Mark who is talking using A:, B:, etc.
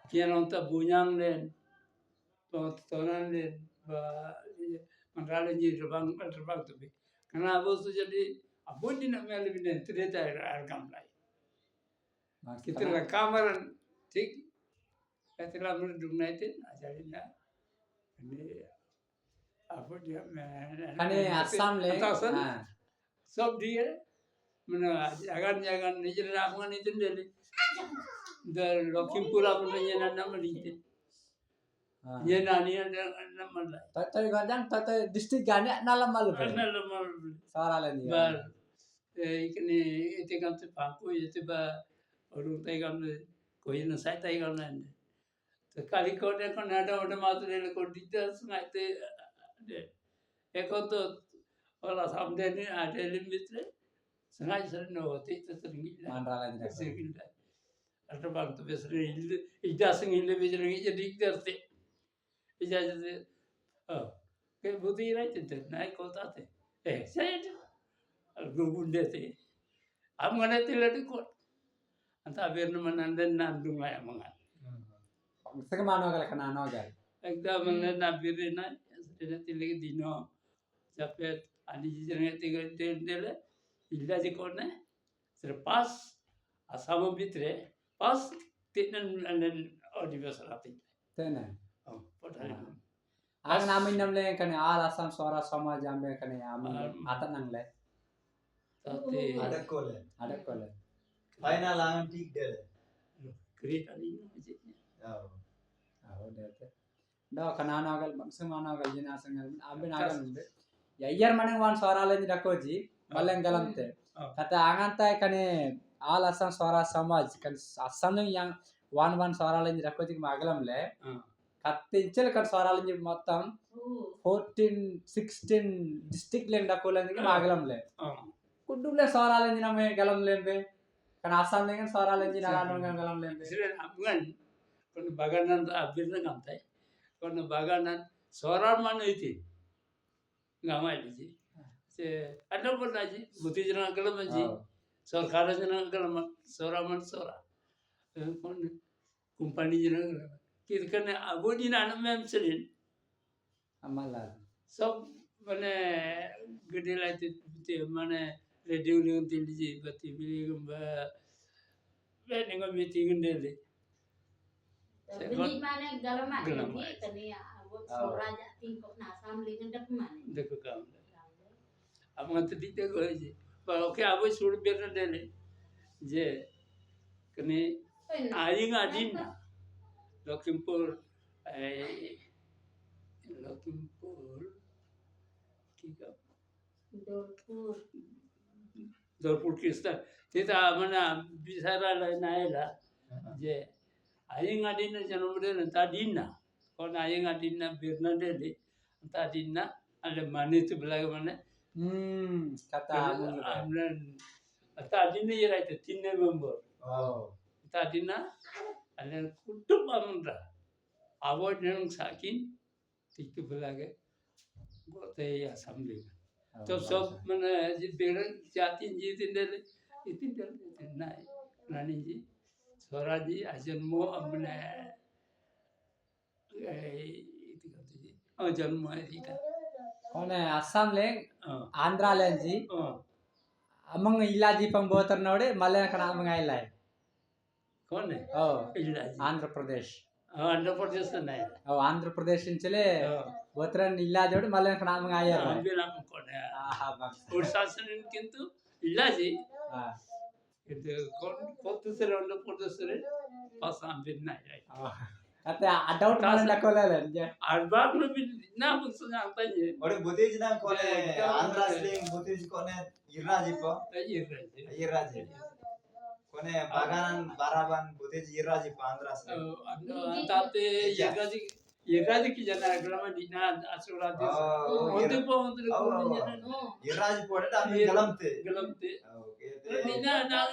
A: Kian onta bunyang len, tonan len, mandrale ni terbang tu. Karena abos tu jadi abon di nak meli binen tereta argam lai. Kita la kamar tik, kita la berdua naitin ajarin na. Ini apa dia
B: Kani Assam le.
A: Sob dia mana jangan ni jadi ramungan itu deh. Dah Lakhimpur apa punya nama itu. Ye nani ada nama lah.
B: Tapi kadang tapi district gane nalam malu.
A: Nalam malu.
B: Salah lagi.
A: Bar, ini itu kan tu pangku itu orang Thailand koi na saya Thailand ni. Kali kau ni kan ada orang masuk ni kau details ngai tu. Ekor tu orang sambil ni ada limit le. Sengaja sering nawati tu sering.
B: Mandra lagi.
A: Sering. Ada bang tu besar ijazah sering le besar jadi dikter. Ijazah tu, ke budi raja tu naik kota tu. Saya tu, gubunde tu. Am mana tu lagi kot. Antara berna mana nandung lah yang mangan.
B: Sekarang mana kalau kena naga?
A: Ekda mana nabirina, sudah tilik dino. Sampai adi jenenge tiga dele, illa jikone. Serpas asam bitre, pas tinan odi besalati.
B: Tena.
A: Oh, potari.
B: Agan amin namle kene all Assam Swara Samaj ambe kene amin atat nangle.
A: Tapi
C: Ada kole.
B: Ada kole.
C: Final ang tik dele.
A: Great ali ni.
C: Oh.
B: Udah tu. Dah kena nagal, semua nagal jenis sangat. Ambil nagal ni. Ya year mana wan Swara le ni dakoji, malang galam te. Kata angan tay kene all Assam Swara Samaj kan Assam ni yang wan Swara le ni dakoji magalam le. Katinchel kan Swara le ni matam 14, 16 district le dakola ni magalam le. Kudu le Swara le ni nama galam le be. Kan Assam le kan Swara le ni nalan galam le be.
A: Sila amungan. Kono baganan abir na gamtai. Kono baganan Swara mana itu? Gamai lagi. Se ada pun lagi. Buti jenang galam lagi. Sarkara jenang galam. Swara man Swara. Kono company jenang galam. Kita kena abodi na nama meselin.
B: Amalan.
A: Sob mana gede lah itu mana radio liang tinggi bati beli gamba. Nengo meeting dele.
D: Beli mana galaman ni tania abot soraja tingkok nasam lingan dak mana.
A: Dekuk kam. Amang tu dite ko je. Kalau ke abot sur biar dele. Je kene aing adin. Lakhimpur Lakhimpur kika Dolpur Krishna. Kita mana bisara lah naela. Je aing adina jangan berdua tadina. Kalau aing adina birna dele tadina ada mana itu belaga mana?
B: Kata
A: amran tadina ya itu 3 November.
C: Oh.
A: Tadina ada kutub amra. Awal yang sakin itu belaga. Gote ya sambil. तो सब मैंने बेर जाती जी तिंदे इतिंदे नाई नानी जी स्वरा जी जन्मो अपने itu kata ji जन्म है जी का
B: Kone Assam le Andhra le ji amang ilaji pembuatan node malah kena mengailai.
A: कौन है
B: Oh,
A: इलाजी
B: Andhra Pradesh.
A: आंध्र प्रदेश से नहीं
B: Oh, Andhra Pradesh in Chile. Buatan ilaji node malah kena mengailai.
A: हम भी नाम कौन है
B: Bang.
A: उड़ीसा से किंतु इलाजी
B: Ah.
A: itu kau tu sering orang Pradesh sering pas ambil naik.
B: Kata ada orang mana nak kolal je.
A: Arbab lebih na maksudnya apa je?
C: Ore butij na kone Andhra sling butij kone Irraji po. Irraji. Kone baganan baraban butij Irraji po Andhra sling.
A: Tate Irraji ki jana agama dina asura des. Onde po onde ko jana.
C: Irraji po eta galamte.
A: Galamte.
C: Okay.
A: Dina na